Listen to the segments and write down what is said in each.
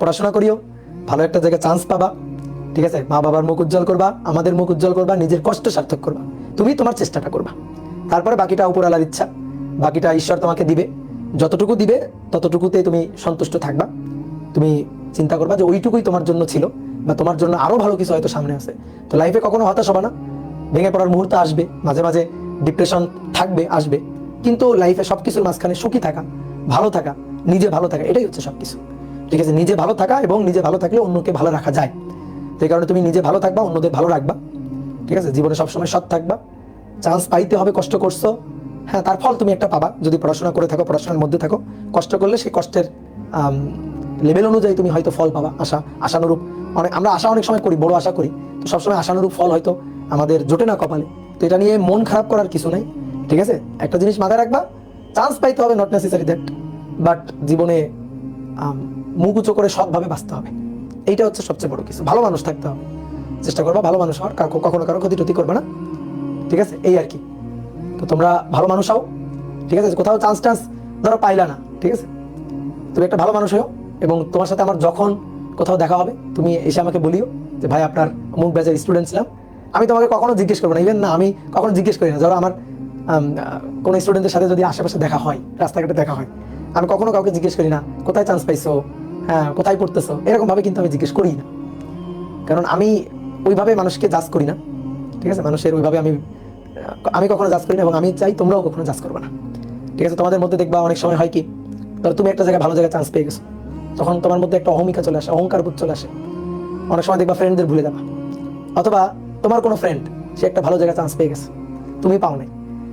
পড়াশোনা করিও, ভালো একটা জায়গায় চান্স পাবা, ঠিক আছে? মা বাবার মুখ উজ্জ্বল করবা, আমাদের মুখ উজ্জ্বল করবা, নিজের কষ্ট সার্থক করবা, তুমি তোমার চেষ্টাটা করবা। তারপরে বাকিটা উপরওয়ালার ইচ্ছা, বাকিটা ঈশ্বর তোমাকে দিবে। যতটুকু দিবে ততটুকুতে তুমি সন্তুষ্ট থাকবা। তুমি চিন্তা করবা যে ওইটুকুই তোমার জন্য ছিল, বা তোমার জন্য আরো ভালো কিছু হয়তো সামনে আছে। তো লাইফে কখনো হতাশ হবা না, ভেঙে পড়ার মুহূর্ত আসবে, মাঝে মাঝে ডিপ্রেশন থাকবে, আসবে, কিন্তু লাইফে সবকিছুর মাঝখানে সুখী থাকা, ভালো থাকা, নিজে ভালো থাকা, এটাই হচ্ছে সবকিছু। ঠিক আছে? নিজে ভালো থাকা, এবং নিজে ভালো থাকলে অন্যকে ভালো রাখা যায়। সেই কারণে তুমি নিজে ভালো থাকবা, অন্যদের ভালো রাখবা। ঠিক আছে? জীবনে সবসময় সৎ থাকবা। চান্স পাইতে হবে, কষ্ট করছো, হ্যাঁ, তার ফল তুমি একটা পাবা। যদি পড়াশোনা করে থাকো, পড়াশোনার মধ্যে থাকো, কষ্ট করলে সেই কষ্টের লেভেল অনুযায়ী তুমি হয়তো ফল পাবা। আশানুরূপ আমরা আশা অনেক সময় করি, বড় আশা করি, তো সবসময় আশানুরূপ ফল হয়তো আমাদের জোটে না কপালে। তো এটা নিয়ে মন খারাপ করার কিছু নাই। ঠিক আছে? একটা জিনিস মাথায় রাখবা, চান্স পাইতে হবে, নট নেসেসারি দ্যাট, বাট জীবনে মুখ উঁচু করে সৎভাবে বাঁচতে হবে। এইটা হচ্ছে সবচেয়ে বড় কিছু। ভালো মানুষ থাকতে হবে, চেষ্টা করবা ভালো মানুষ হওয়ার, কখনো কারো ক্ষতি টতি করবে না। ঠিক আছে? এই আর কি। তো তোমরা ভালো মানুষ হও। ঠিক আছে? কোথাও চান্স টান্স ধরো পাইলা না, ঠিক আছে, তুমি একটা ভালো মানুষ হও, এবং তোমার সাথে আমার যখন কোথাও দেখা হবে, তুমি এসে আমাকে বলিও যে ভাই আপনার অমুক ব্যাচের স্টুডেন্ট ছিলাম। আমি তোমাকে কখনো জিজ্ঞেস করবো না, ইভেন না আমি কখনো জিজ্ঞেস করি না। ধরো আমার কোনো স্টুডেন্টের সাথে যদি আশেপাশে দেখা হয়, রাস্তাঘাটে দেখা হয়, আমি কখনো কাউকে জিজ্ঞেস করি না কোথায় চান্স পাইছো, হ্যাঁ কোথায় পড়তেছো, এরকম ভাবে কিন্তু আমি জিজ্ঞেস করি না। কারণ আমি ওইভাবে মানুষকে জাজ করি না। ঠিক আছে? মানুষের ওইভাবে আমি কখনো জাজ করি না, এবং আমি চাই তোমরাও কখনো জাজ করবে না। ঠিক আছে? তোমাদের মধ্যে দেখবা অনেক সময় হয় কি, ধরো তুমি একটা জায়গায় ভালো জায়গায় চান্স পেয়ে গেছো, তখন তোমার মধ্যে একটা অহমিকা চলে আসে, অহংকার বোধ চলে আসে। অনেক সময় দেখবা ফ্রেন্ডদের ভুলে যাবা, অথবা তোমার কোনো ফ্রেন্ড সে একটা ভালো জায়গায় চান্স পেয়ে গেছে, তুমি পাও নাই,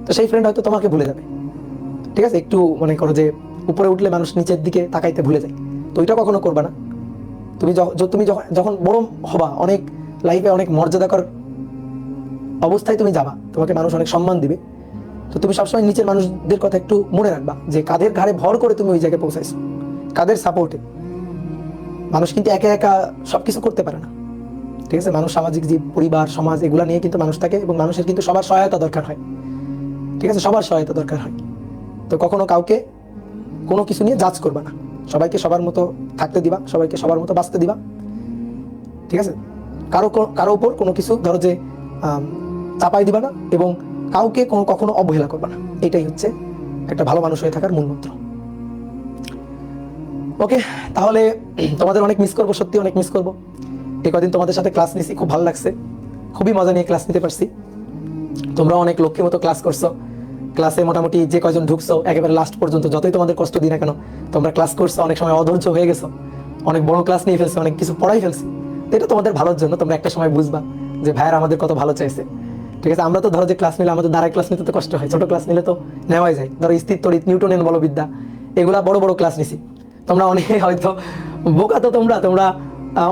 তো সেই ফ্রেন্ড হয়তো তোমাকে ভুলে যাবে। ঠিক আছে? একটু মনে করো যে উপরে উঠলে মানুষ নিচের দিকে তাকাইতে ভুলে যায়, তো ওইটা কখনো করবা না। তুমি যখন বড় হবা, অনেক লাইফে অনেক মর্যাদাকর অবস্থায় তুমি যাবা, তোমাকে মানুষ অনেক সম্মান দিবে, তো তুমি সবসময় নিচের মানুষদের কথা একটু মনে রাখবা, যে কাদের ঘাড়ে ভর করে তুমি ওই জায়গায় পৌঁছাইছো, কাদের সাপোর্টে। মানুষ কিন্তু একা একা সবকিছু করতে পারে না। ঠিক আছে? মানুষ সামাজিক জীব, পরিবার, সমাজ, এগুলা নিয়ে কিন্তু মানুষ থাকে, এবং মানুষের কিন্তু সবার সহায়তা দরকার হয়। ঠিক আছে? সবার সহায়তা দরকার হয়। তো কখনো কাউকে কোনো কিছু নিয়ে জাজ করবা না, সবাইকে সবার মতো থাকতে দিবা, সবাইকে সবার মতো বাঁচতে দিবা। ঠিক আছে? কারো উপর কোনো কিছু ধরো যে চাপাই দিবা না, এবং কাউকে কখনো অবহেলা করবা না। এটাই হচ্ছে একটা ভালো মানুষ হয়ে থাকার মূল মন্ত্র। ওকে, তাহলে তোমাদের অনেক মিস করবো, সত্যি অনেক মিস করবো। এই কদিন তোমাদের সাথে ক্লাস নিছি, খুব ভালো লাগছে, খুবই মজা নিয়ে ক্লাস নিতে পারছি। তোমরা অনেক লক্ষ্যের মতো ক্লাস করছো, ক্লাসে মোটামুটি যে কয়জন ঢুকছো একেবারে লাস্ট পর্যন্ত, যতই তোমাদের কষ্ট দিই না কেন, তোমরা ক্লাস করছো, অনেক সময় অধৈর্য হয়ে গেছো, অনেক বড় ক্লাস নিয়ে ফেলছো, অনেক কিছু পড়াই ফেলছি। তো এটা তোমাদের ভালোর জন্য, তোমরা একটা সময় বুঝবা যে ভাইয়ার আমাদের কত ভালো চাইছে। ঠিক আছে? আমরা তো ধরো যে ক্লাস নিলে, আমাদের দাঁড়ায় ক্লাস নিতে তো কষ্ট হয়, ছোট ক্লাস নিলে তো নেওয়াই যায়। ধরো স্থির তড়িৎ, নিউটনের বলবিদ্যা, এগুলা বড় বড় ক্লাস নিছি। তোমরা অনেকে হয়তো বোকা, তো তোমরা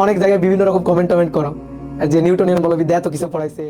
অনেক জায়গায় বিভিন্ন রকম কমেন্ট করো যে নিউটনিয়ান বলবিদ্যা এত কিছু পড়াইছে।